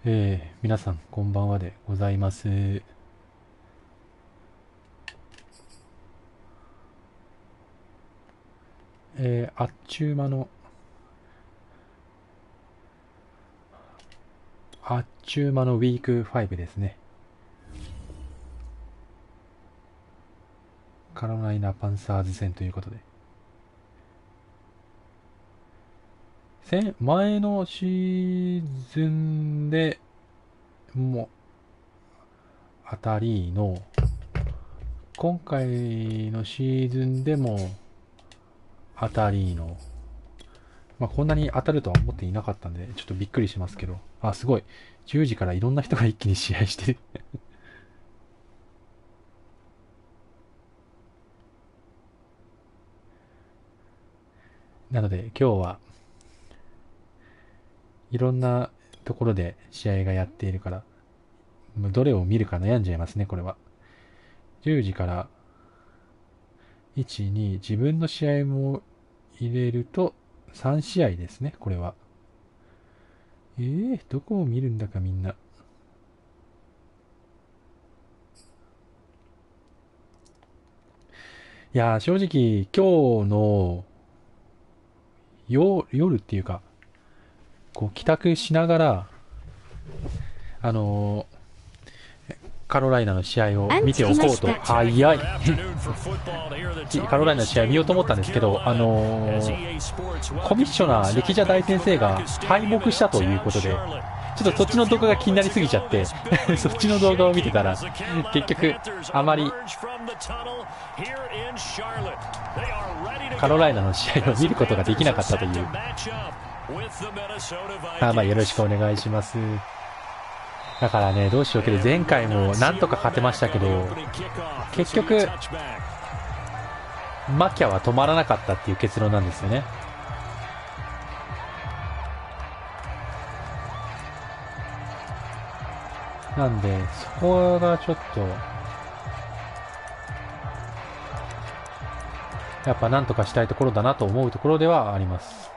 皆さんこんばんはでございます。あっちゅう間のウィーク5ですね。カロライナパンサーズ戦ということで、前のシーズンでも当たりの、今回のシーズンでも当たりの、こんなに当たるとは思っていなかったんでちょっとびっくりしますけど、すごい10時からいろんな人が一気に試合してるなので今日はいろんなところで試合がやっているから、どれを見るか悩んじゃいますね。これは10時から1、2、自分の試合も入れると3試合ですね。これはどこを見るんだかみんな。いやー、正直今日の夜っていうか、こう帰宅しながらカロライナの試合を見ておこうと、早いカロライナの試合見ようと思ったんですけど、コミッショナー歴者大先生が敗北したということで、ちょっとそっちの動画が気になりすぎちゃってそっちの動画を見てたら結局あまりカロライナの試合を見ることができなかったという。よろしくお願いします。だからね、どうしようけど、前回もなんとか勝てましたけど、結局マキャは止まらなかったっていう結論なんですよね。なんでそこがちょっとやっぱなんとかしたいところだなと思うところではあります。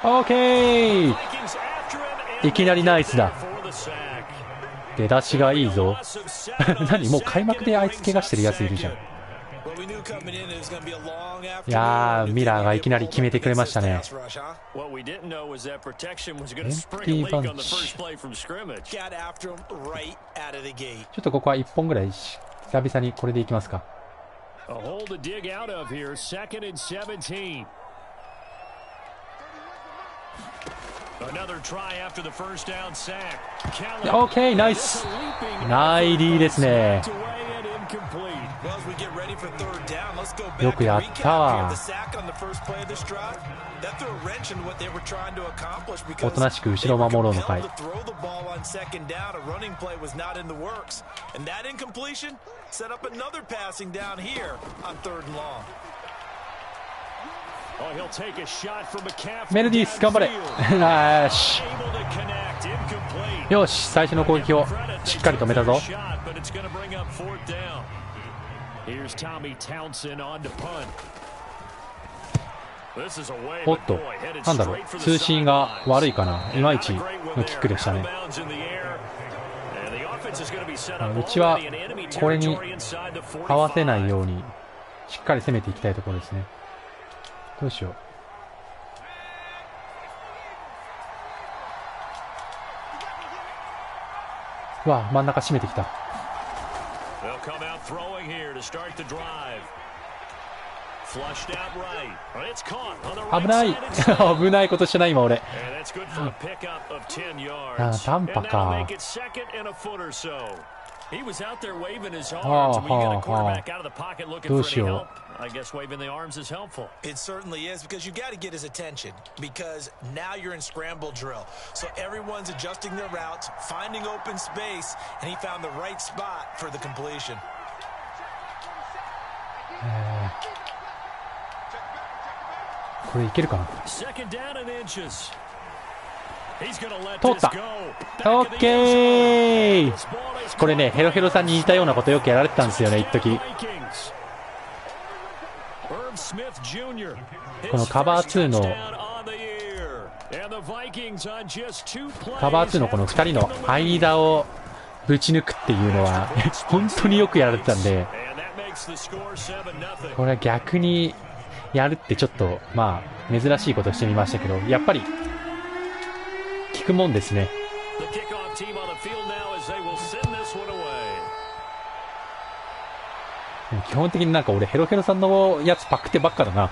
オーケー、いきなりナイスだ。出だしがいいぞ何、もう開幕であいつ怪我してるやついるじゃん。いやー、ミラーがいきなり決めてくれましたね。エンプティーバンチ。ちょっとここは1本ぐらい久々にこれでいきますか。OK、ナイス。ナイリーですね。よくやったわ。おとなしく後ろを守ろうのかい。メルディス頑張れよしよし、最初の攻撃をしっかり止めたぞ。おっと、なんだろう、通信が悪いかな。いまいちのキックでしたね。うちはこれに合わせないようにしっかり攻めていきたいところですね。どうしよう。わあ、真ん中締めてきた。危ない危ないことしてない今俺。短波か。どうしよう。I guess waving the arms is helpful. It certainly is, because you got to get his attention, because now you're in scramble drill. So everyone's adjusting their routes, finding open space, and he found the right spot for the completion. これいけるかな。通った。オッケー。これね、ヘロヘロさんに似たようなことよくやられてたんですよね、一時。このカバー2のこの2人の間をぶち抜くっていうのは本当によくやられてたんで、これは逆にやるってちょっとまあ珍しいことしてみましたけど、やっぱり効くもんですね。基本的になんか俺ヘロヘロさんのやつパクってばっかだな。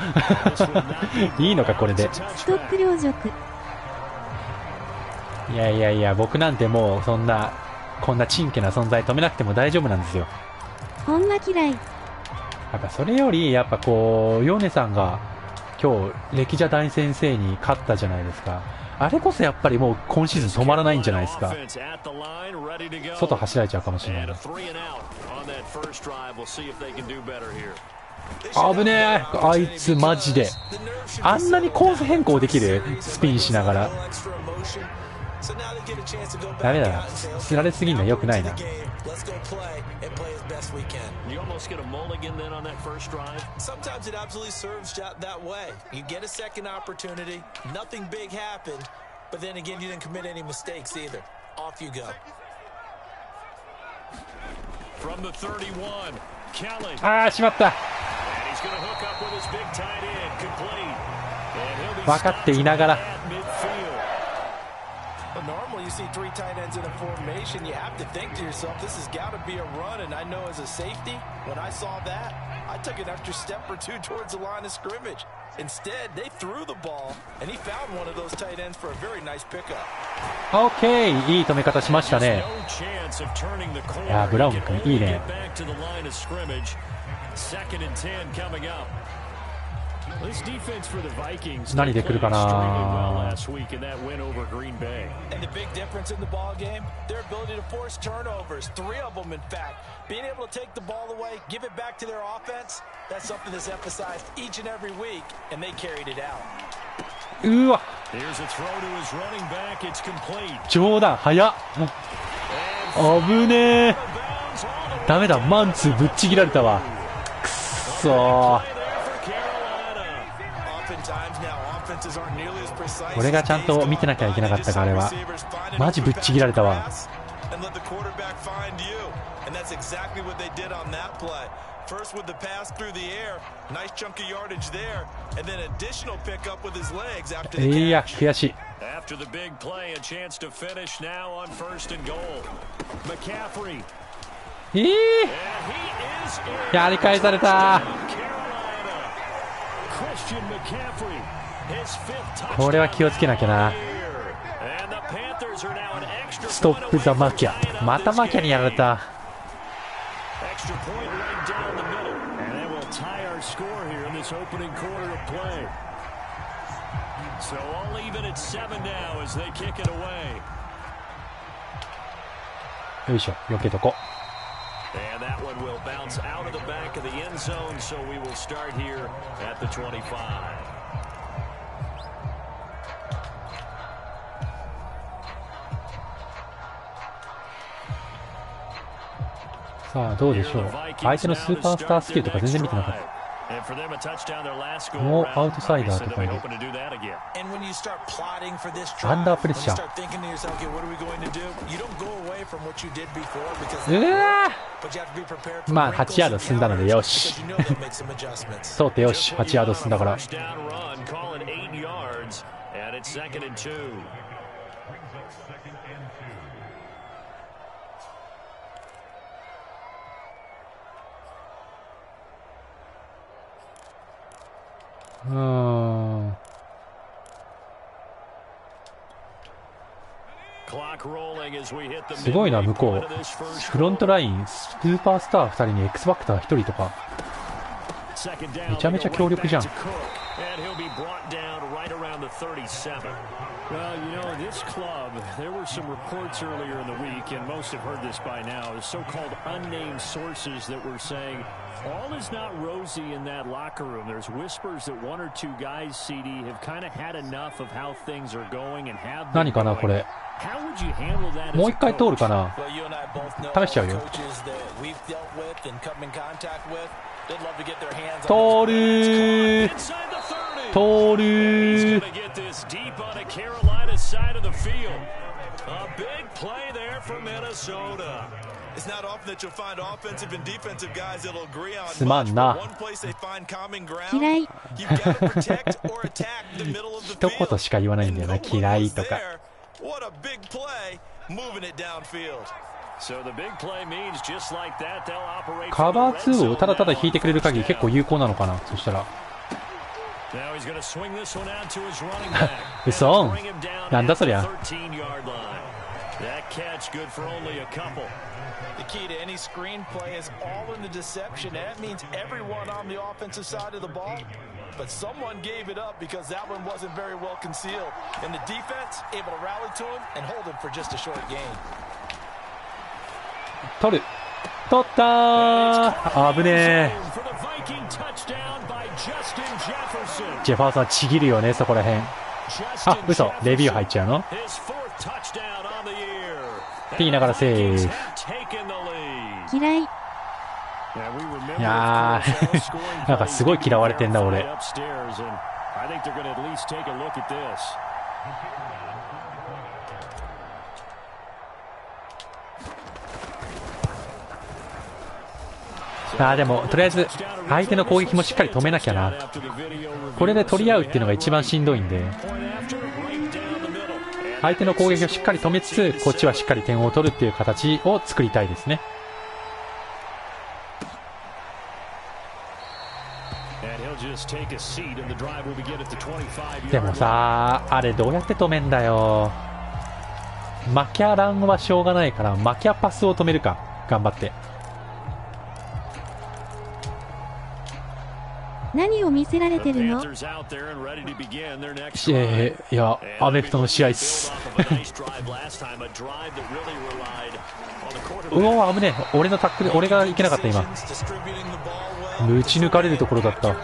いいのかこれで。ストップ両辱。いやいやいや、僕なんてもうこんなチンケな存在止めなくても大丈夫なんですよ。ほんま嫌い。やっぱそれよりやっぱこうヨネさんが今日歴代大先生に勝ったじゃないですか。あれこそやっぱりもう今シーズン止まらないんじゃないですか。外走られちゃうかもしれない。危ねえ。あいつマジであんなにコース変更できる？スピンしながら。ダメだな、釣られすぎるのはよくないな。ああ、しまった。分かっていながら。Normally you see three tight ends in a formation, you have to think to yourself, this has got to be a run, and I know as a safety, when I saw that, I took an extra step or two towards the line of scrimmage. Instead, they threw the ball, and he found one of those tight ends for a very nice pickup. OK、 いい止め方しましたね。いや、ブラウン君いいね。何で来るかな。うわ、冗談早っ。危ねえ。ダメだ、マンツーぶっちぎられたわ。くっそー。俺がちゃんと見てなきゃいけなかったか。あれはマジぶっちぎられたわ。いや悔しい。やり返された。これは気をつけなきゃな。ストップザマキャ。またマキャにやられた。よいしょ、避けとこ。And that one will bounce out of the back of the end zone, so we will start here at the 25. さあどうでしょう。相手のスーパースタースキルとか全然見てなかった。もうアウトサイダーとかいる。アンダープレッシャー。まあ8ヤード進んだのでよし。通ってよし。8ヤード進んだから。すごいな、向こうフロントラインスーパースター2人に X ファクター1人とかめちゃめちゃ強力じゃん。And he'll be brought down right around the 37. Well, you know, this club, there were some reports earlier in the week, and most have heard this by now, so-called unnamed sources that were saying all is not rosy in that locker room. There's whispers that one or two guys, CD, have kind of had enough of how things are going and have been 何かなこれ。もう一回通るかな。試しちゃうよ。通るー。通るー。すまんな。嫌い。一言しか言わないんだよな。嫌いとか。カバー2をただただ引いてくれる限り結構有効なのかな。そしたら嘘なんだそりゃ。The key to any screenplay is all in the deception. That means everyone on the offensive side of the ball. But someone gave it up because that one wasn't very well concealed. And the defense able to rally to him and hold him for just a short gain. 取る。取ったー。危ねえ。ジェファーソンちぎるよね、そこらへん。あ、嘘。レビュー入っちゃうのって言いながらセーフ。嫌い。いやーなんかすごい嫌われてんだ俺。でもとりあえず相手の攻撃もしっかり止めなきゃな。これで取り合うっていうのが一番しんどいんで、相手の攻撃をしっかり止めつつこっちはしっかり点を取るっていう形を作りたいですね。でもさあれどうやって止めんだよ。マキャランはしょうがないからマキャパスを止めるか頑張って。何を見せられてるの？いやアメフトの試合っすうわ危ねえ。俺のタックル俺がいけなかった。今打ち抜かれるところだった。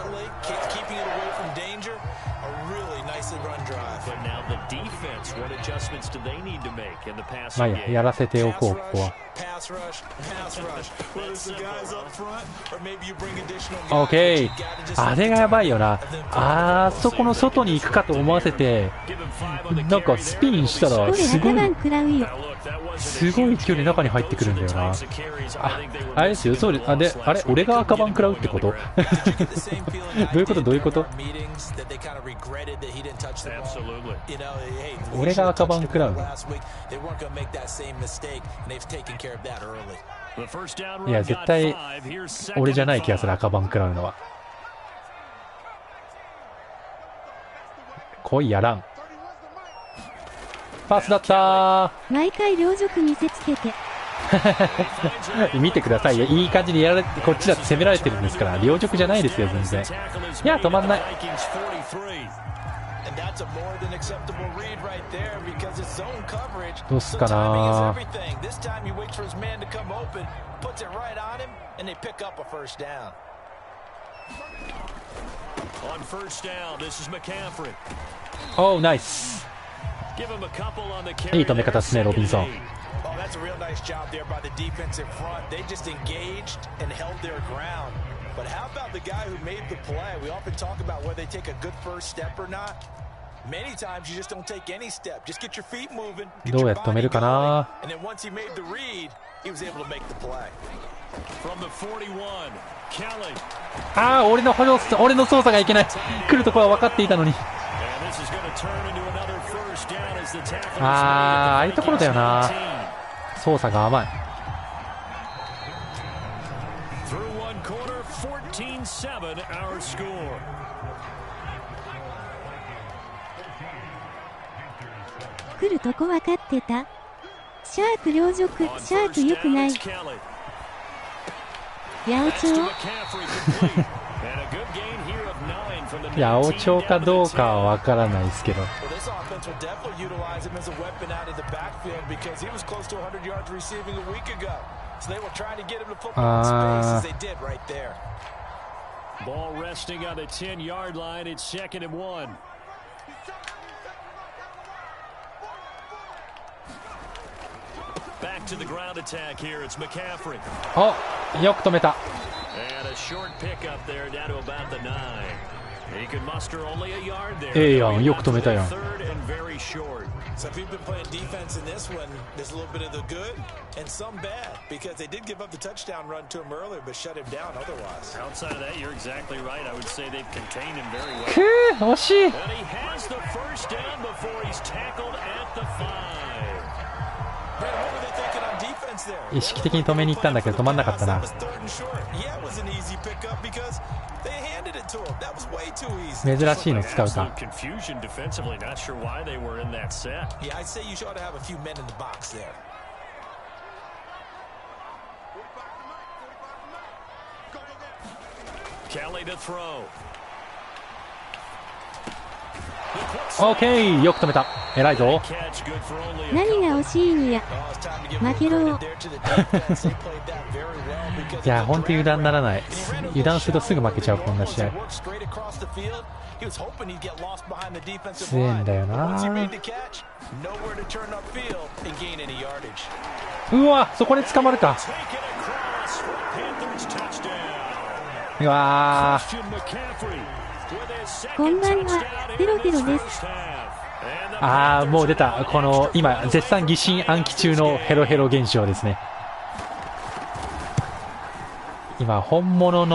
まあいいや、やらせておこう。ここはオーケー。あれがやばいよな。あそこの外に行くかと思わせてなんかスピンしたらすごい勢いで中に入ってくるんだよな。あれですよ。そうであれ俺が赤番食らうってことどういうこと俺が赤番食らうの。いや絶対俺じゃない気がする。赤番食らうのは来いやらん。パスだったー。毎回両辱見せつけて見てくださいよ。いい感じにやられてこっちだって攻められてるんですから。両辱じゃないですよ全然。いや止まんない。どうすかな。おーナイス。いい止め方ですねロビンソン。どうやって止めるかな。ああ俺の操作がいけない。来るところは分かっていたのに。ああいうところだよな。操作が甘い。来るとこ分かってた。シャープ両辱。シャープ良くない。八百長いや、青鳥かどうかはわからないですけど。あー。Ball resting on the 10-yard line. It's 2nd and 1. Back to the ground attack here. It's McCaffrey. お、よく止めた。And a short pickup there down to about the 9. He can muster only a yard there. やん、よく止めたやん。Third and very short. So if you've been playing defense in this one, there's a little bit of the good and some bad because they did give up the touchdown run to him earlier, but shut him down otherwise. Outside of that, you're exactly right. I would say they've contained him very well. くー、惜しい。 And he has the first down before he's tackled at the 5. Man, what were they thinking on defense there? 意識的に止めに行ったんだけど止まんなかったな。 Yeah, it was an easy pickup because they handed it to him. That was way too easy. 珍しいの使うか。 Confusion defensively. Not sure why they were in that set. Yeah, I'd say you ought to have a few men in the box there. Kelly to throw. オーケー、よく止めた。偉いぞ。 Catch good for only 何が惜しいんや。 Oh, it's time to give 負けろ。 credit there to the defense. They played that very well because いや、ほんと油断ならない。油断するとすぐ負けちゃう、こんな試合。 worked straight across the field. He was hoping he'd get lost behind the defensive 強えん line. だよな。 Once he made the catch, nowhere to turn upfield and gain any yardage. うわ、そこで捕まるか。 taken across for Panthers touchdown. うわ Christian McCaffrey with his こん second ばん touchdown は。 in テロ the テロで first す。 half. And the あー、もう出た。この、今、絶賛疑心暗鬼中のヘロヘロ現象ですね。今、本物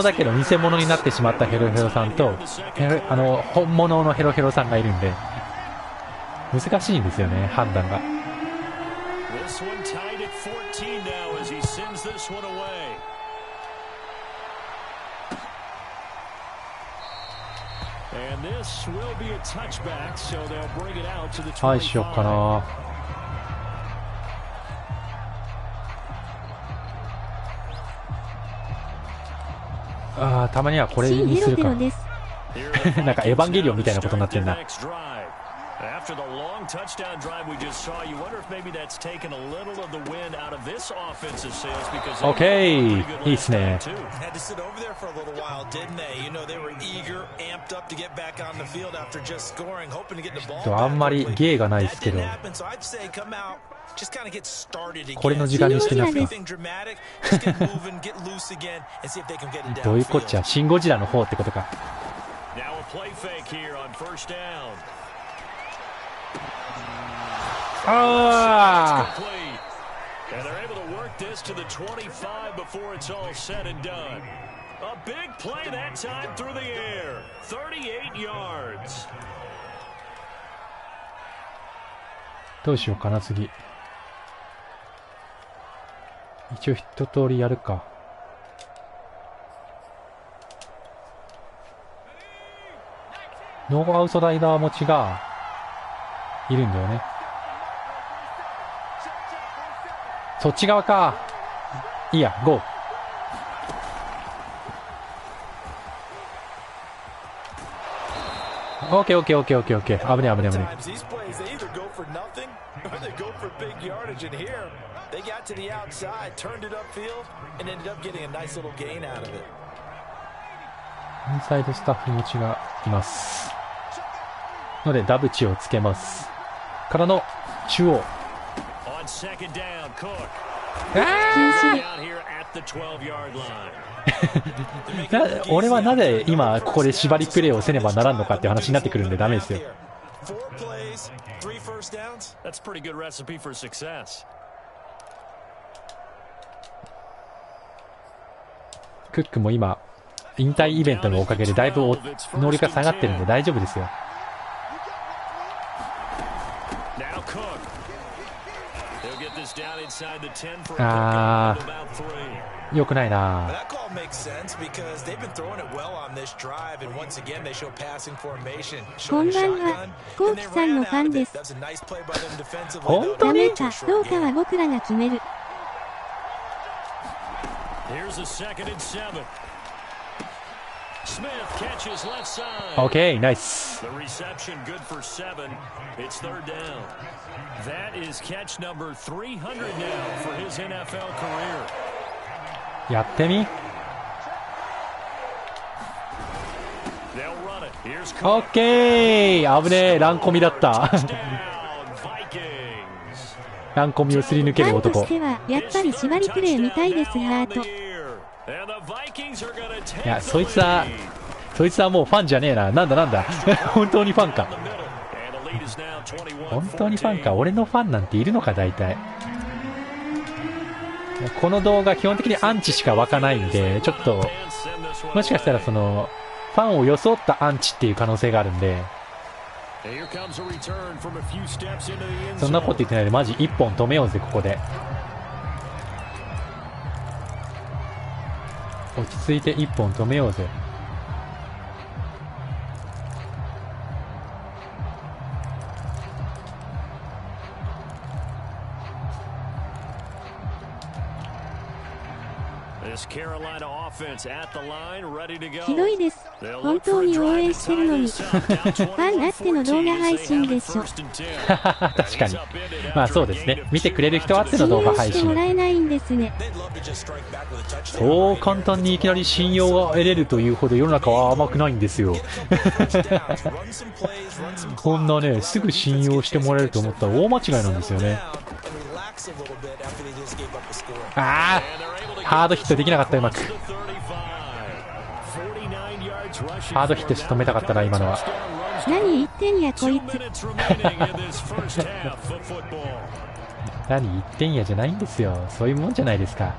だけど偽物になってしまったヘロヘロさんと、本物のヘロヘロさんがいるんで、難しいんですよね、判断が。This one tied at 14 now as he sends this one away. And this will be a touchback, so they'll bring it out to the はい、しよっか 25. な。あー、たまにはこれにするか。です。なんかエヴァンゲリオンみたいなことになってんな。 After the long touchdown drive we just saw, you wonder if maybe that's taken a little of the wind out of this offensive sails because Okay, いいっすね。 Had to sit over there for a little while, didn't they? You know, they were eager, amped up to get back on the field after just scoring, hoping to get the ball back. あんまり芸がないですけど。 That didn't happen, so I'd say come out, just kind of get started again. これの時間にしてますか。 Anything dramatic, just get moving, get loose again, and see if they can get it どういうこっ downfield. ちゃ、シンゴジラの方ってことか。 Now a play fake here on first down. あ Complete. And they're able to work this to the 25 before it's all said and done. A big play that time through the air. 38 yards. どうしようかな、次。一応一通りやるか。ノーアウトライダー持ちがいるんだよね。そっち側か。いいや、ゴー。オッケーオッケーオッケーオッケーオッケー。危ねえ危ねえ危ね These plays, they either go for nothing or they go for big yardage. And here, they got to the outside, turned it upfield, and ended up getting a nice little gain out of it. え。インサイドスタッフ持ちがいます。ので、ダブチをつけます。からの、中央。On second down, Cook. 禁止 Out here at the 12-yard line. 俺はなぜ今ここで縛りプレーをせねばならんのかっていう話になってくるんでダメですよ。 4 plays, 3 first downs. That's a pretty good recipe for success. クックも今引退イベントのおかげでだいぶ能力が下がってるんで大丈夫ですよ。 Now Cook. He'll get this down inside the 10 for a Ah. pickup of about 3. 良くないな。 That call makes sense because they've been throwing it well on this drive, and once again they show passing formation, こ showing ん a ばんは。 shotgun, コー and キ they さん ran の out ファン of で it. す。 That's a nice play by them defensively. 本当に？ダメかどうかは僕らが決める。 Here's a 2nd and 7. OK、ナイス。やってみ。OK、危ねえ、ランコミだった。ランコミをすり抜ける男。ファンとしてはやっぱり縛りプレーみたいです。ハート。いや、そいつはもうファンじゃねえな。なんだ本当にファンか。本当にファンか。俺のファンなんているのか、大体。この動画基本的にアンチしか湧かないんで、ちょっともしかしたらそのファンを装ったアンチっていう可能性があるんで、そんなこと言ってないでマジ1本止めようぜ。ここで落ち着いて1本止めようぜ。ひどいです。本当に応援してるのに。ファンあっての動画配信でしょ。確かに。まあそうですね。見てくれる人あっての動画配信。信用してもらえないんですね。そう簡単にいきなり信用が得れるというほど世の中は甘くないんですよ。こんなね、すぐ信用してもらえると思ったら大間違いなんですよね。ああ、ハードヒットできなかった。うまくハードヒットして止めたかったな、今のは。何言ってんやこいつ。何言ってんやじゃないんですよ。そういうもんじゃないですか。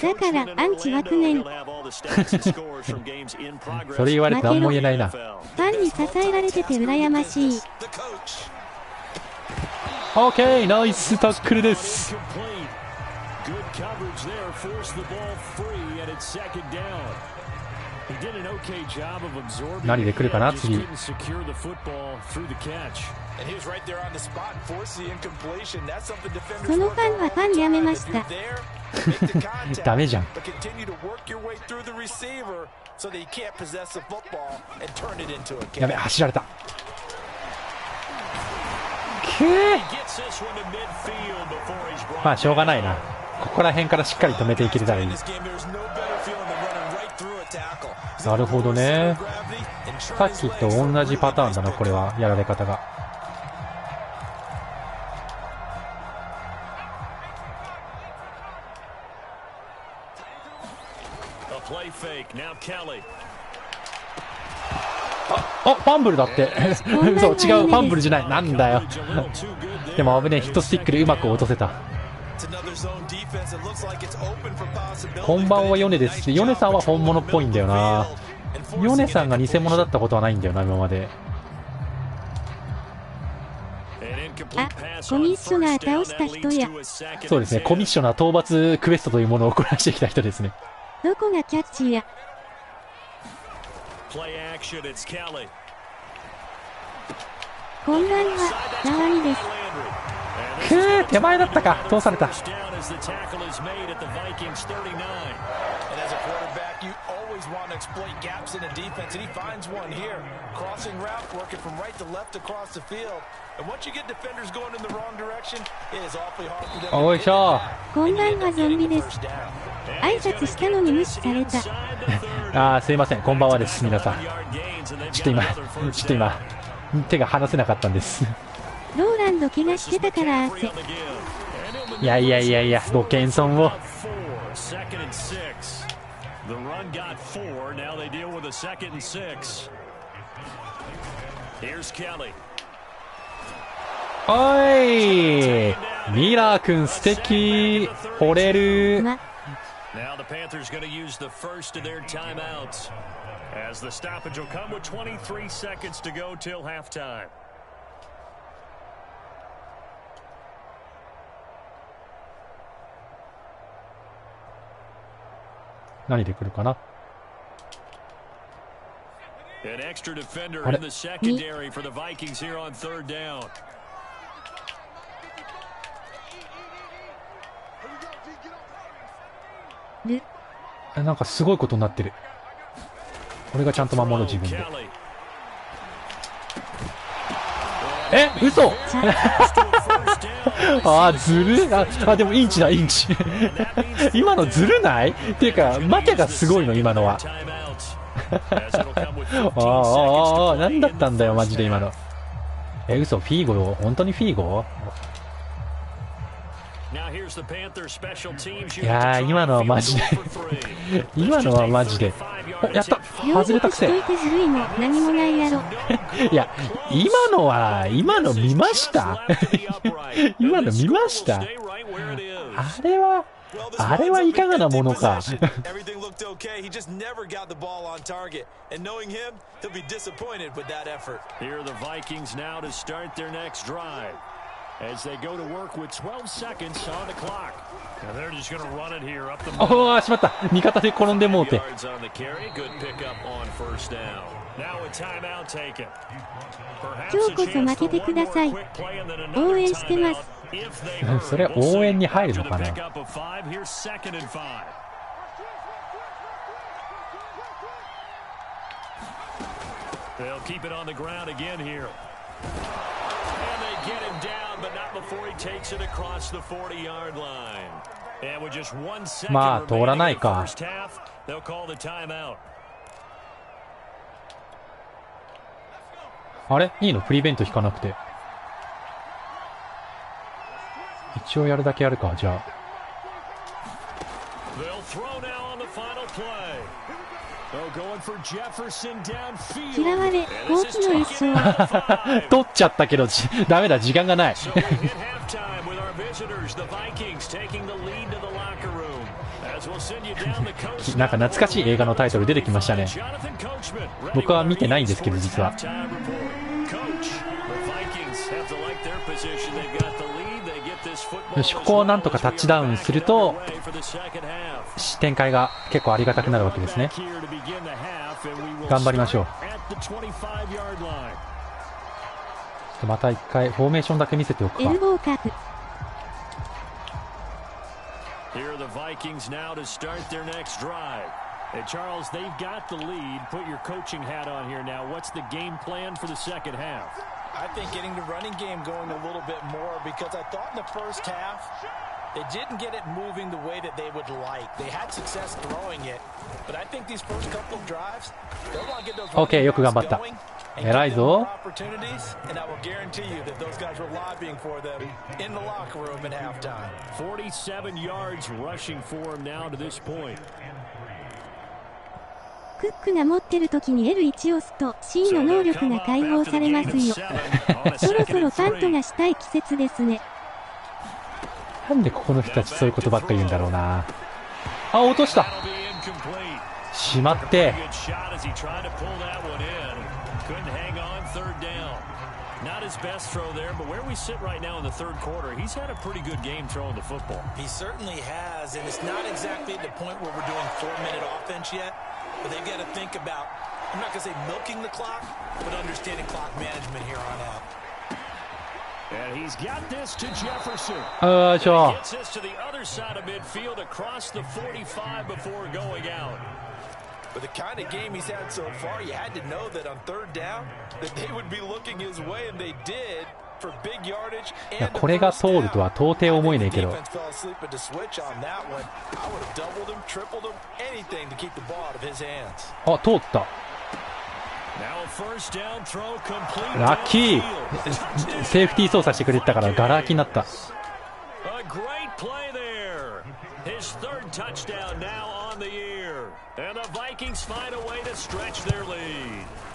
だからアンチ湧くねん。それ言われて何も言えないな。ファンに支えられてて羨ましい。OK、ナイスタックルです。何で来るかな次。そのファンはファンやめました。ダメじゃん。やべ、走られた。まあしょうがないな。ここら辺からしっかり止めていけたらいい。なるほどね。さっきと同じパターンだな、これはやられ方が。あ、ファンブルだって。そう、違う、ファンブルじゃない。なんだよ。でも危ねえ、ヒットスティックでうまく落とせた。こんばんはヨネです。ヨネさんは本物っぽいんだよな。ヨネさんが偽物だったことはないんだよな、今まで。あ、コミッショナー倒した人や。そうですね、コミッショナー討伐クエストというものをこなしてきた人ですね。どこがキャッチや。こんばんは、縄にです。手前だったか。通された。おいしょ。こんばんはゾンビです。挨拶したのに無視された。あー、すいません、こんばんはです皆さん。ちょっと今手が離せなかったんです。ローランド怪我してたから汗。いやご謙遜を。おい、ミラー君素敵。惚れる。Now the Panthers going to use the first of their timeouts as the stoppage will come with 23 seconds to go till halftime. 何で来るかな。An extra defender in the secondary for the Vikings here on third down. なんかすごいことになってる。俺がちゃんと守ろう自分で。え、嘘あー、ずるあ、でもインチだ、インチ。今のずるないっていうか、待てがすごいの、今のは。なんだったんだよ、マジで今の。嘘、フィーゴ本当にフィーゴいやー、今のはマジで。今のはマジで。お、やった外れたくせ。何もないやろ。いや、今の見ました今の見ましたあれはいかがなものか。As they go to work with 12 seconds on the clock. Now they're just going to run it here up the middle. おお、しまった。味方で転んでもうて。今日こそ負けてください。応援してます。それ応援に入るのかな。They'll keep it on the ground again here. Get him down, but not before he takes it across the 40-yard line. And with just 1 second remaining in the first half, they'll call the timeout. あれいいのプリベント引かなくて。一応やるだけやるか、じゃあ。They'll throw now on the final play. 嫌われ、好奇の一生。取っちゃったけど、ダメだ、時間がない。なんか懐かしい映画のタイトル出てきましたね。僕は見てないんですけど、実は。よし、ここをなんとかタッチダウンすると展開が結構ありがたくなるわけですね。頑張りましょう。また一回フォーメーションだけ見せておくか。Hey, Charles, they've got the lead. Put your coaching hat on here now. What's the game plan for the second half? I think getting the running game going a little bit more because I thought in the first half they didn't get it moving the way that they would like. They had success throwing it, but I think these first couple of drives, they'll want to get those OK、よく頑張った。偉いぞ。And I will guarantee you that those guys were lobbying for them in the locker room at halftime. 47 yards rushing for him now to this point. クックが持ってる時に L1 を押すと C の能力が解放されますよ。そろそろパントがしたい季節ですね。なんでここの人たちそういうことばっかり言うんだろうな。あ、落とした。しまって。Not his best throw there, but where we sit right now in the third quarter, he's had a pretty good game throwing the football. He certainly has, and it's not exactly at the point where we're doing 4-minute offense yet, but they've got to think about, I'm not going to say milking the clock, but understanding clock management here on out. And he's got this to Jefferson. Sure. He gets this to the other side of midfield across the 45 before going out. But the kind of game he's had so far, you had to know that on third down, that they would be looking his way, and they did for big yardage. いや、これが通るとは到底思えねえけど。あ、通った。ラッキー。セーフティー操作してくれてたからガラ空きになった。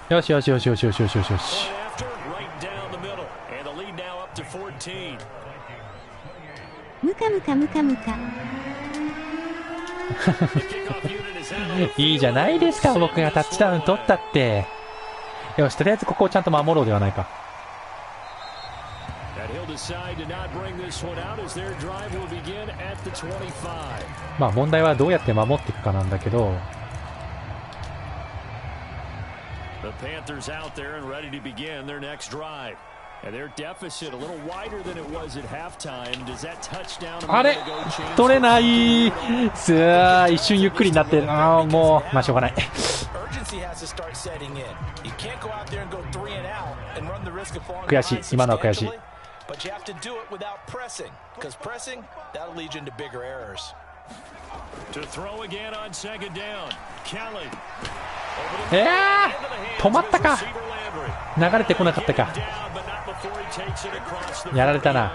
よしよしよしよしよしよしよしよし。ムカムカムカムカ。いいじゃないですか、僕がタッチダウン取ったって。よし、とりあえずここをちゃんと守ろうではないか。まあ問題はどうやって守っていくかなんだけど、The Panthers out there and ready to begin their next drive. And their deficit a little wider than it was at halftime. Does that touchdown あれ取れない。さあ一瞬ゆっくりになって、もうまあしょうがない。悔しい。今のは悔しい。止まったか。流れてこなかったか。やられたな。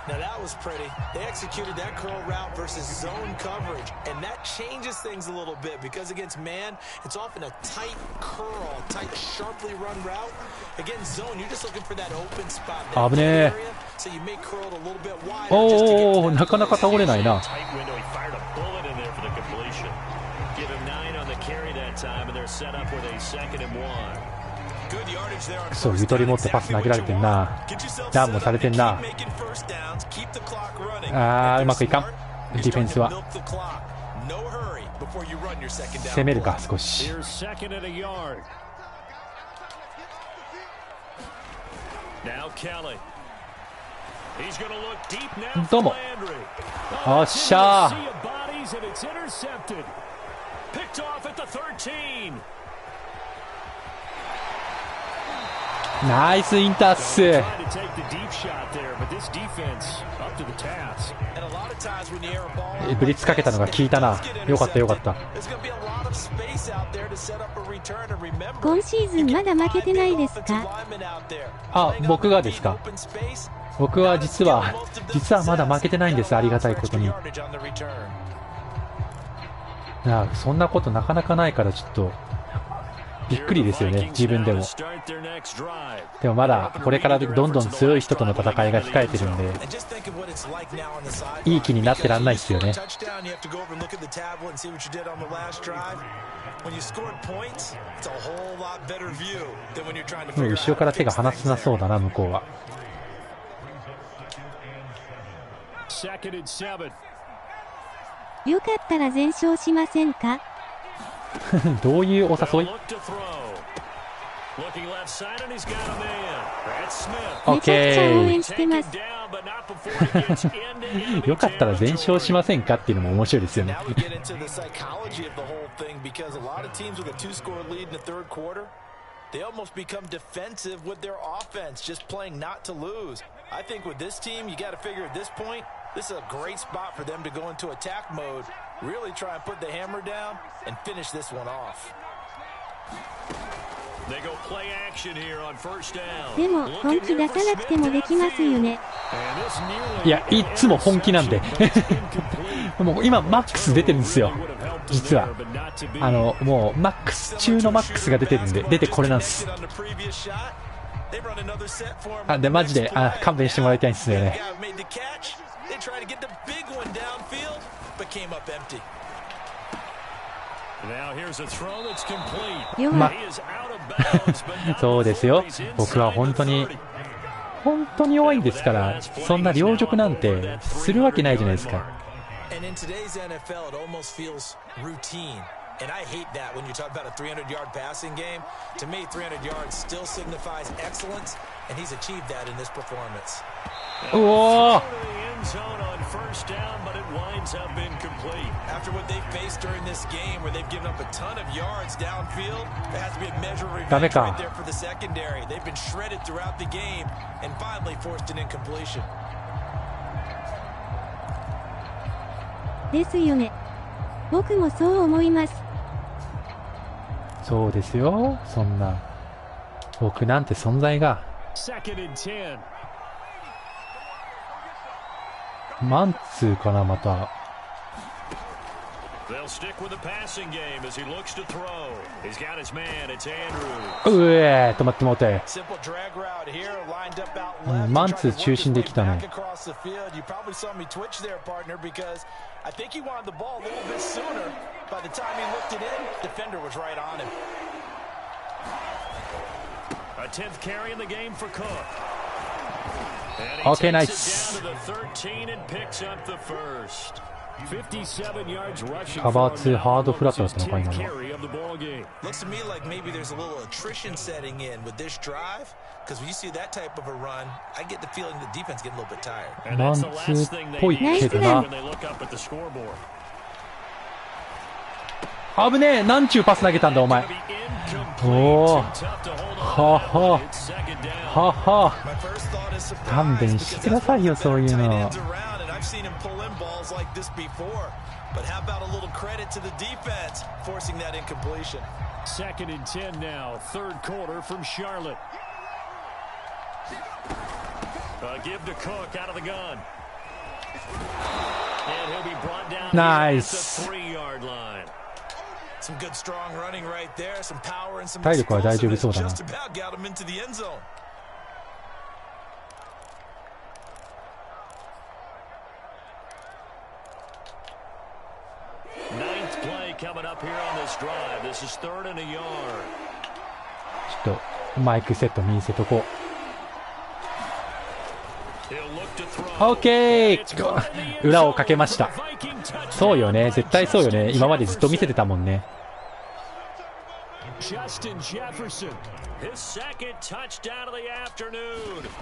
Now that was pretty. They executed that curl route versus zone coverage, and that changes things a little bit because against man, it's often a tight curl, tight, sharply run route. Against zone, you're just looking for that open spot, that area, so you may curl it a little bit wider. おお、なかなか倒れないな。そう、ゆとり持ってパス投げられてんな。ダウンもされてんな。うまくいかん。ディフェンスは攻めるか少し。どうも。おっしゃー。ナイスインターっす。ブリッツかけたのが効いたな。よかったよかった。今シーズンまだ負けてないですか？僕がですか？僕は実はまだ負けてないんです。ありがたいことに。そんなことなかなかないからちょっとびっくりですよね、自分でも。でもまだこれからどんどん強い人との戦いが控えてるんで、いい気になってらんないですよね。後ろから手が離せなそうだな、向こうは。よかったら全勝しませんか？どういうお誘い？オッケー。よかったら全勝しませんかっていうのも面白いですよね。They almost become defensive with their offense, just playing not to lose. I think with this team, you got to figure at this point, this is a great spot for them to go into attack mode, really try and put the hammer down and finish this one off. They go play action here on first down. でも本気出さなくてもできますよね。いや、いつも本気なんで。もう今マックス出てるんですよ。実はもうマックス中のマックスが出てるんで、出てこれなんです。でマジで勘弁してもらいたいんですよね。そうですよ。僕は本当に弱いんですから、そんな両辱なんてするわけないじゃないですか。And in today's NFL, it almost feels routine. And I hate that when you talk about a 300-yard passing game. To me, 300 yards still signifies excellence, and he's achieved that in this performance. Whoa! After what they faced during this game, where they've given up a ton of yards downfield, there has to be a measure of revenge right there for the secondary. They've been shredded throughout the game and finally forced an incompletion. ですよね。僕もそう思います。そうですよ。そんな僕なんて存在が。マンツーかな、また。止まってもうて。マンツー中心できたね。I think he wanted the ball a little bit sooner. By the time he looked it in, defender was right on him. A 10th carry in the game for Cook. Okay, nice. Down to the 13 and picks up the first. カバー2ハードフラットだったのか今のは。マンツーっぽいけどな。危ねえ、なんちゅうパス投げたんだお前。おお、はははは、勘弁してくださいよそういうの。But how about a little credit to the defense forcing that incompletion? 2nd and 10 now, 3rd quarter from Charlotte. Give to Cook out of the gun. And he'll be brought down Nice. at the 3-yard line. Some good strong running right there, some power and some 体力は大丈夫そうだな。 just about got him into the end zone. Coming up here on this drive. This is 3rd and a yard. ちょっとマイクセット見せとこう。オッケー、裏をかけました。そうよね、絶対そうよね。今までずっと見せてたもんね。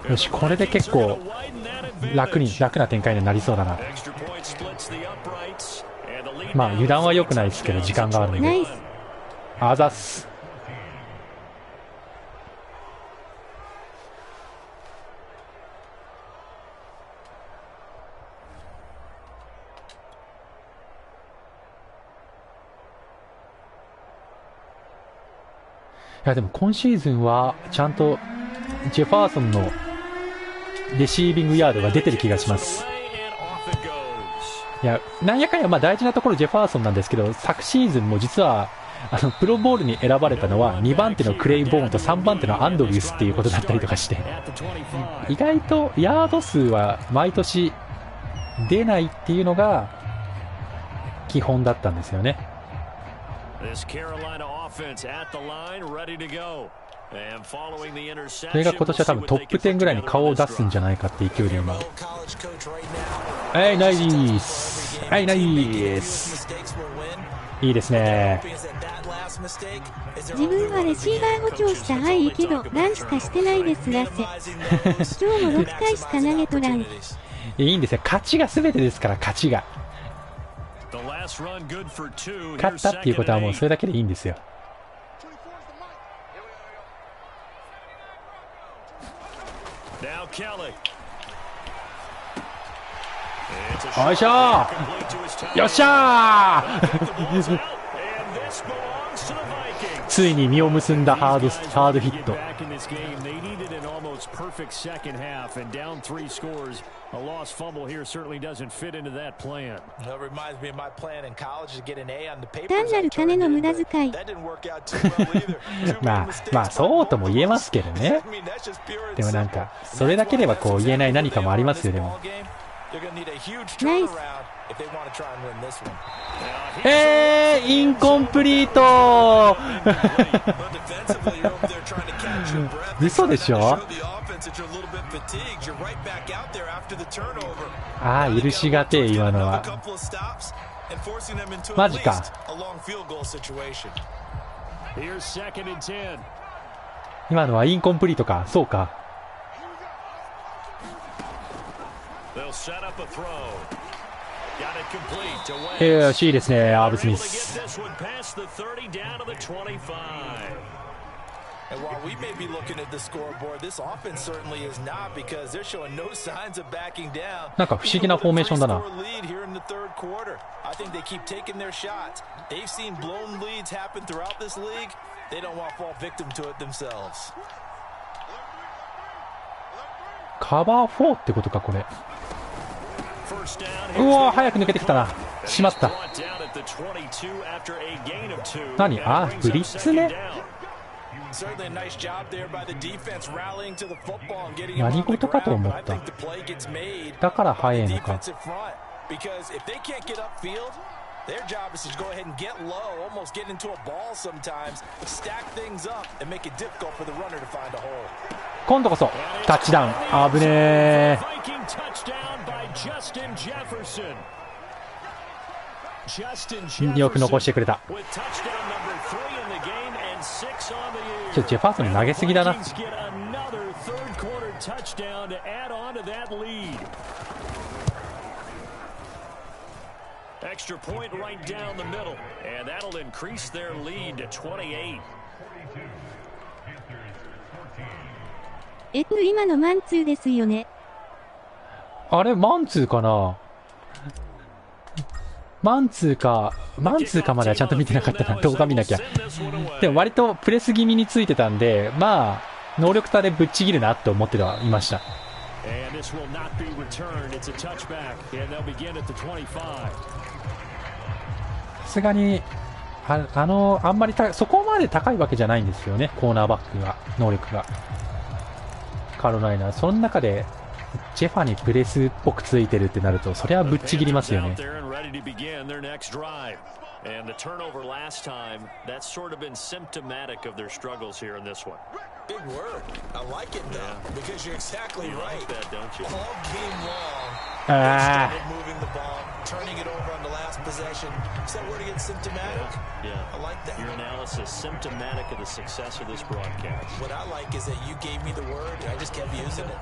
よし、これで結構楽な展開になりそうだな。まあ油断は良くないですけど時間があるんで。あざっす。いやでも今シーズンはちゃんとジェファーソンのレシービングヤードが出てる気がします。いや、なんやかんやまあ大事なところジェファーソンなんですけど、昨シーズンも実はプロボールに選ばれたのは2番手のクレイボーンと3番手のアンドリュースっていうことだったりとかして、意外とヤード数は毎年出ないっていうのが基本だったんですよね。それが今年は多分トップ10ぐらいに顔を出すんじゃないかって勢いで今。はい、ナイス、はい、ナイス、いいですね。自分はレシーバー5強したはいいけどランしかしてないですらせ。今日も6回しか投げとらん。いいんですよ、勝ちが全てですから。勝ちが勝ったっていうことはもうそれだけでいいんですよ。よいしょー、よっしゃーついに実を結んだハードヒット。単なる金の無駄遣い。まあそうとも言えますけどね。でもなんかそれだけではこう言えない何かもありますよ。でもナイス。インコンプリート嘘でしょ。ああ、許しがてえ今のは。マジか。今のはインコンプリートか。そうか。よし、いいですね、アーブ・スミス。なんか不思議なフォーメーションだな。カバー4ってことかこれ。うわー、早く抜けてきたな。しまった。何、あ、ブリッツね。何事かと思った。だから速いのか。Their job is to go ahead and get low, almost get into a ball sometimes, stack things up and make it difficult for the runner to find a hole. 今度こそタッチダウン。危ねえ。よく残してくれた。ジェファーソンに投げすぎだな。Extra point right down the middle, and that'll increase their lead to 28. 今のマンツーですよね。あれマンツーかな。マンツーかまではちゃんと見てなかったな。動画見なきゃ。でも割とプレス気味についてたんで、まあ能力差でぶっちぎるなって思ってはいました。さすがにあんまりそこまで高いわけじゃないんですよね、コーナーバックが能力が。カロライナ、その中でジェファにプレスっぽくついてるってなると、それはぶっちぎりますよね。And the turnover last time, that's sort of been symptomatic of their struggles here in this one. Big word. I like it though, because you're exactly right. Like that, don't you? All game long, moving the ball, turning it over on the last possession. Is that word again, symptomatic? Yeah. I like that. Your analysis, symptomatic of the success of this broadcast. What I like is that you gave me the word, and I just kept using it.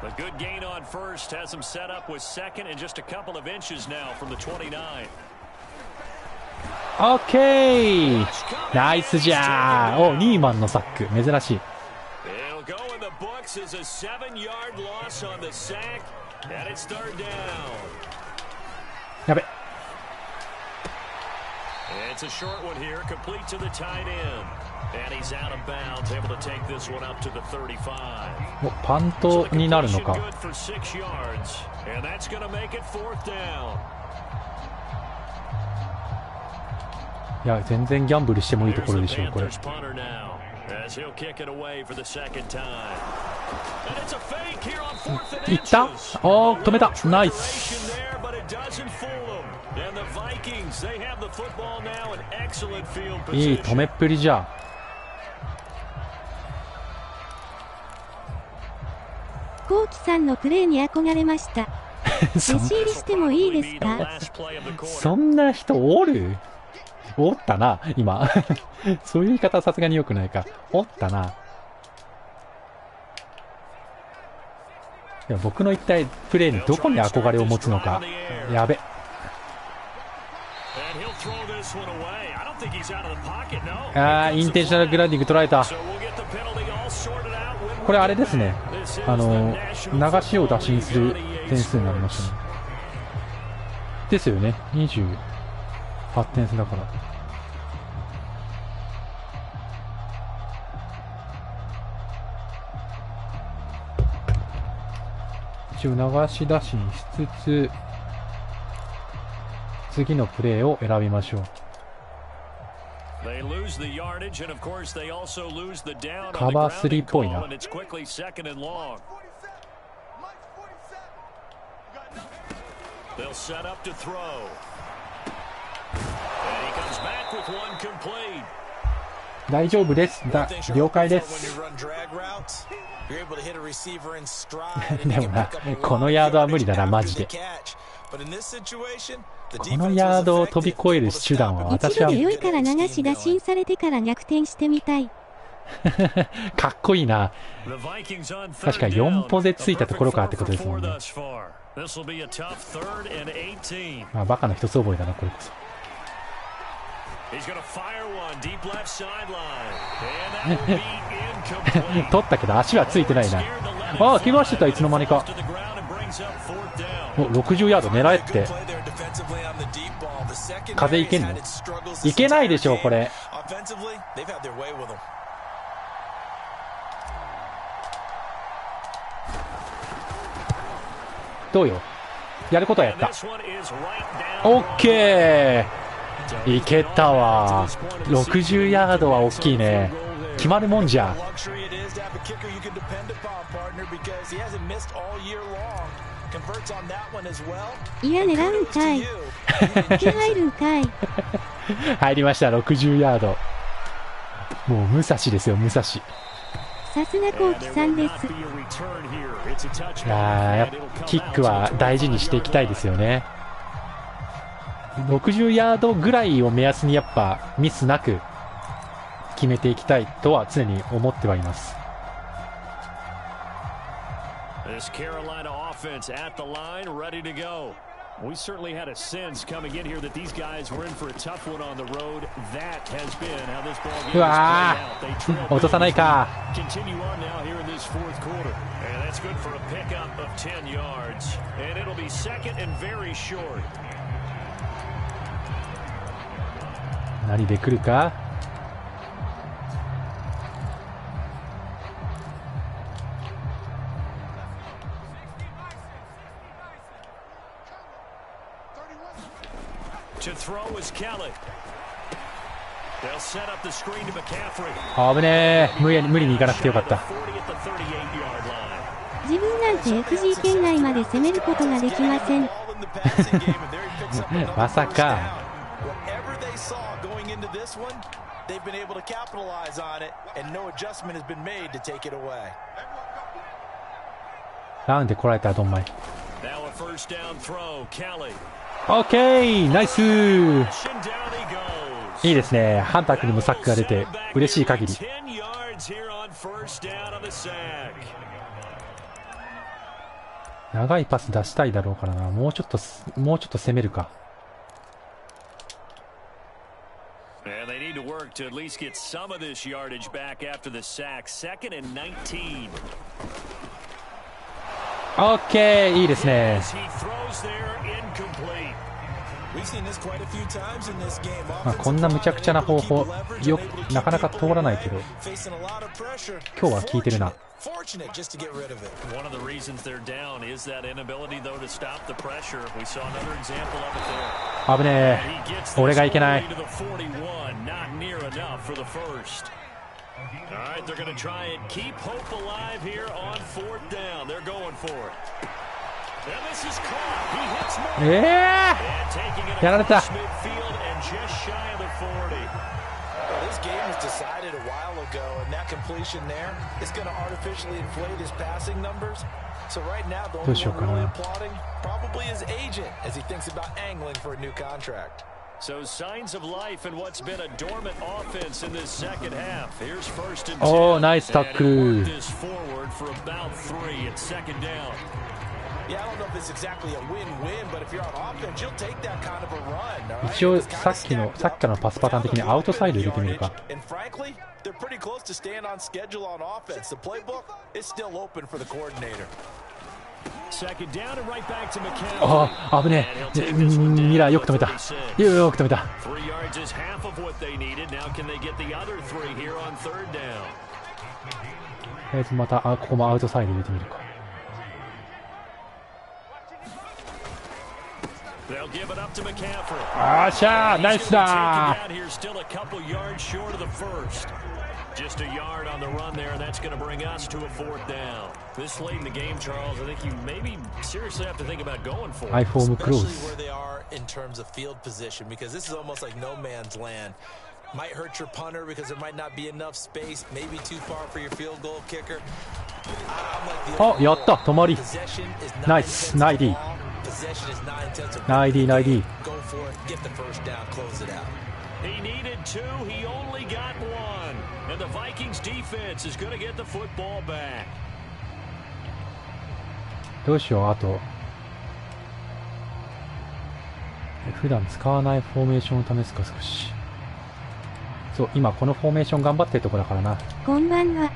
A good gain on first has him set up with second and just a couple of inches now from the 29. オッケー、ナイスじゃー。お、ニーマンのサック、珍しい。やべ。お、パントになるのか。いや、全然ギャンブルしてもいいところでしょう、これ。いった？おー、止めた。ナイス。いい止めっぷりじゃん。コウキさんのプレーに憧れました。弟子入りしてもいいですか？そんな人おる？おったな、今。そういう言い方はさすがに良くないか。おったな。いや、僕の一体プレーにどこに憧れを持つのか。やべ。あー、インテンショナルグラウンディング取られた。これあれですね。流しを打診する点数になりましたね。ですよね。28点差だから。一応流し打診しつつ、次のプレーを選びましょう。カバー3っぽいな。大丈夫です。了解です。でもな、このヤードは無理だな、マジで。このヤードを飛び越える手段は私は。一度で良いから流し打診されてから逆転してみたい。かっこいいな。確かに4ポゼついたところからってことですもんね。まあバカな一つ覚えだな、これこそ。取ったけど足はついてないな。ああ、怪我してた、いつの間にか。お、60ヤード狙えって。風いけんの？いけないでしょ、これ。どうよ。やることはやった。オッケー、いけたわ。60ヤードは大きいね。決まるもんじゃ。いや、狙うんかい。入るんかい。入りました、60ヤード。もう武蔵ですよ、武蔵。さすがコウキさんです。いや、キックは大事にしていきたいですよね。60ヤードぐらいを目安にやっぱミスなく決めていきたいとは常に思ってはいます。This Carolina offense at the line, ready to go. We certainly had a sense coming in here that these guys were in for a tough one on the road. That has been how this ball game has played out. 落とさないか。 Continue on now here in this fourth quarter. And that's good for a pickup of 10 yards. And it'll be second and very short. 何で来るか。To throw is Kelly. They'll set up the screen to McCaffrey. 危ねえ、無理に行かなくてよかった。自分なんて FG 圏内まで攻めることができません。まさか。ラウンで来られたらどんまい。オッケー、ナイスー。いいですね。ハンター君にもサックが出て嬉しい限り。長いパス出したいだろうからな。もうちょっと攻めるか。オッケー、いいですね。まあこんな無茶苦茶な方法なかなか通らないけど今日は効いてるな。危ねえ、俺がいけない。やられた。どうしようかな。おー、ナイスタックル。一応さっきからのパスパターン的にアウトサイド入れてみるか。ああ、危ねえ。ミラーよく止めた。よく止めた。またここもアウトサイド入れてみるか。あーしゃー、ナイスだー。Just a yard on the run there, and that's going to bring us to a fourth down. This late in the game, Charles, I think you maybe seriously have to think about going for it. Especially where they are in terms of field position, because this is almost like no man's land. Might hurt your punter because there might not be enough space, maybe too far for your field goal kicker. あ、やった、止まり。ナイス、ナイディ。ナイディ、ナイディ。He needed two, he only got one. And the Vikings defense is going to get the football back. どうしよう、あと。普段使わないフォーメーションを試すか、少し。そう、今このフォーメーション頑張ってるところだからな。こんばんは。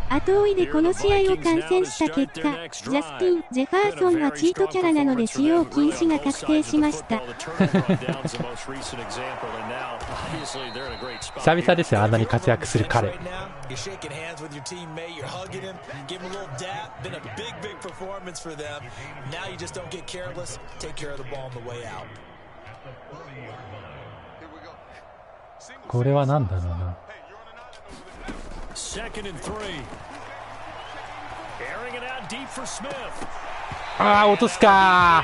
後追いでこの試合を観戦した結果、ジャスティン・ジェファーソンはチートキャラなので使用禁止が確定しました。久々ですよ、あんなに活躍する彼。これは何だろうな。ああ、落とすか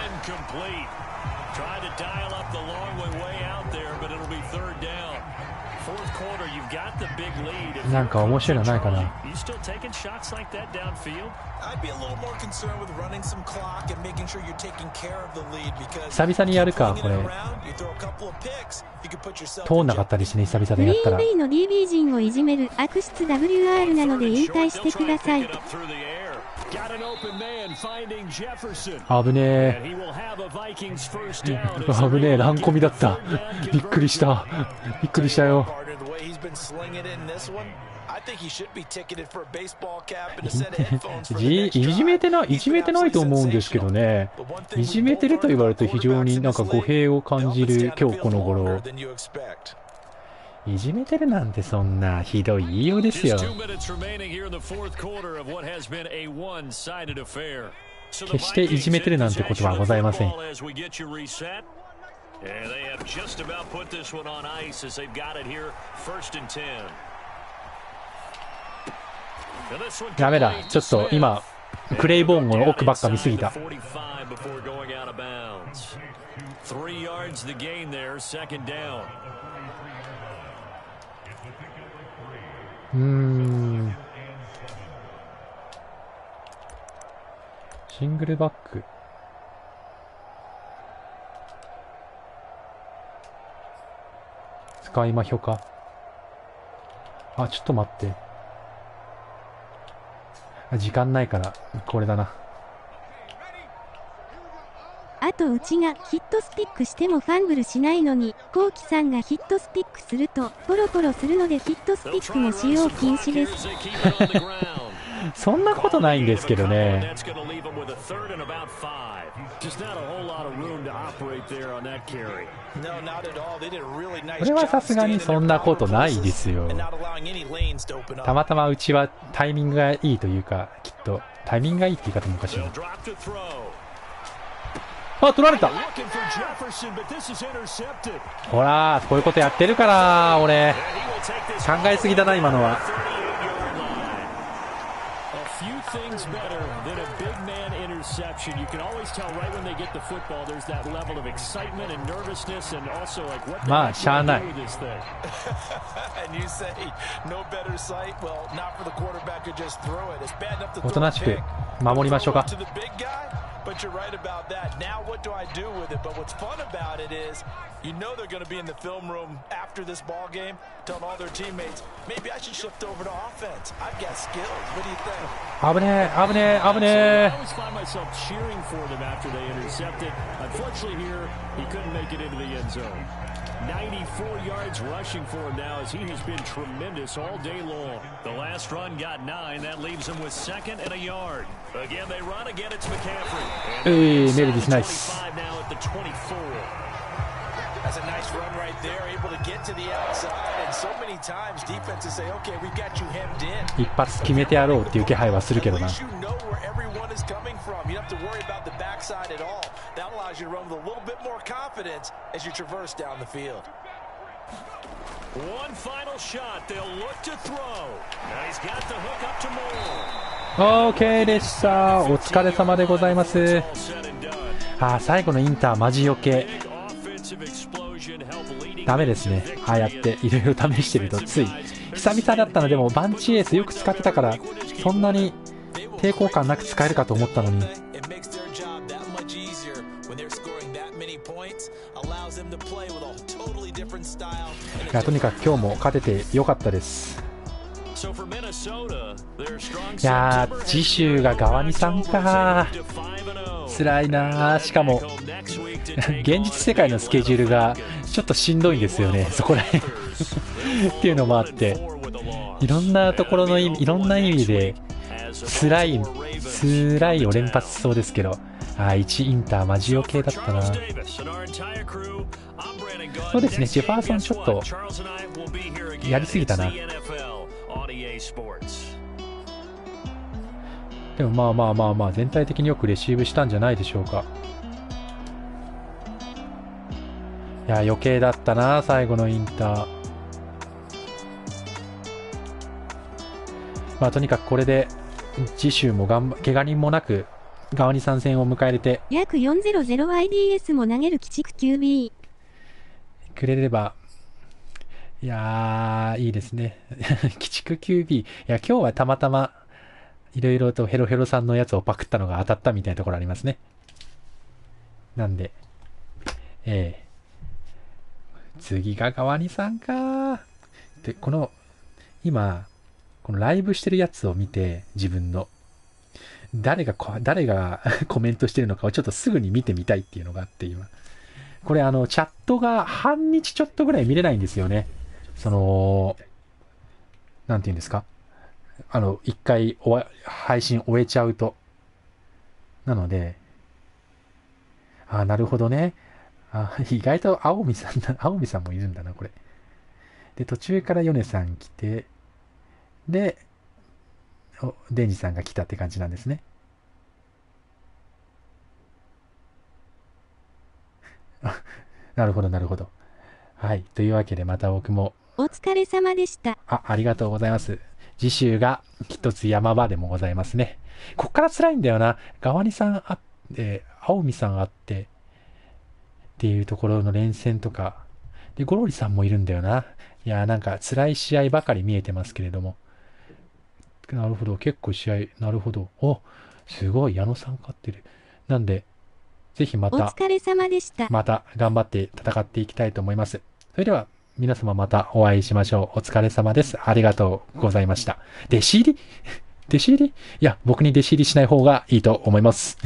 なんか面白いのないかな。久々にやるか、これ。通んなかったりしね、久々でやったら。グリーンベイの DB 陣をいじめる悪質 WR なので引退してください。危ねえ。危ねえ、ランコミだった。びっくりした。びっくりしたよ。いじめてないと思うんですけどね。いじめてると言われると非常になんか語弊を感じる今日この頃。いじめてるなんてそんなひどい言いようですよ。決していじめてるなんてことはございません。ダメだ、ちょっと今クレイボーンの奥ばっか見すぎた。シングルバック。使いまひょか。あ、ちょっと待って。時間ないからこれだな。あとうちがヒットスティックしてもファンブルしないのに、コウキさんがヒットスティックするとコロコロするのでヒットスティックも使用禁止です。そんなことないんですけどね。これはさすがにそんなことないですよ。たまたまうちはタイミングがいいというか、きっとタイミングがいいって言い方もおかしいな。あ、取られた。ほら、こういうことやってるから俺考えすぎだな今のは。まあしゃあない。おとなしく守りましょうか。But you're right about that. Now what do I do with it? But what's fun about it is, you know they're going to be in the film room after this ball game, telling all their teammates, maybe I should shift over to offense. I've got skills. What do you think? 危ねえ、危ねえ、危ねえ。I always find myself cheering for them after they intercepted. Unfortunately here, he couldn't make it into the end zone. 94 yards rushing for him now as he has been tremendous all day long. The last run got 9. That leaves him with second and a yard. Again, they run again. It's McCaffrey. Hey, made it nice. Now at the 24. That's a nice run right there. Able to get to the outside. And so many times defenses say, "Okay, we've got you hemmed in." 一発決めてやろうっていう気配はするけどな。You know where everyone is coming from. You don't have to worry about the backside at all. That allows you to run with a little bit more confidence as you traverse down the field. One final shot. They'll look to throw. Now he's got the hook up to Moore. OK でした。お疲れ様でございます。あ、最後のインターマジ余計。ダメですね。ああやっていろいろ試してるとつい久々だったのでもバンチエースよく使ってたからそんなに抵抗感なく使えるかと思ったのに。いやとにかく今日も勝ててよかったです。いやー次週が川見さんか辛いな。しかも現実世界のスケジュールがちょっとしんどいんですよねそこら辺っていうのもあっていろんなところのいろんな意味で辛いを連発しそうですけど、1インターマジオ系だったな。そうですね、ジェファーソンちょっとやりすぎたな。でもまあ全体的によくレシーブしたんじゃないでしょうか。いや余計だったな最後のインター。まあとにかくこれで次週も怪我人もなく側に参戦を迎えれて約 400IDS も投げる鬼畜 QB くれればいやー、いいですね。鬼畜 QB。いや、今日はたまたま、いろいろとヘロヘロさんのやつをパクったのが当たったみたいなところありますね。なんで、次が川西さんか。で、今、このライブしてるやつを見て、自分の、誰がコメントしてるのかをちょっとすぐに見てみたいっていうのがあって、今。これチャットが半日ちょっとぐらい見れないんですよね。なんて言うんですか。一回配信終えちゃうと。なので、なるほどね。意外と青海さんもいるんだな、これ。で、途中からヨネさん来て、で、デンジさんが来たって感じなんですね。なるほど、なるほど。はい。というわけで、また僕も。お疲れ様でした。ありがとうございます。次週が一つ山場でもございますね。こっから辛いんだよな。川西さんあって、青海さんあって、っていうところの連戦とか。で、ゴロリさんもいるんだよな。いや、なんか辛い試合ばかり見えてますけれども。なるほど。結構試合、なるほど。すごい。矢野さん勝ってる。なんで、ぜひまた、お疲れ様でした。また頑張って戦っていきたいと思います。それでは、皆様またお会いしましょう。お疲れ様です。ありがとうございました。弟子入りいや、僕に弟子入りしない方がいいと思います。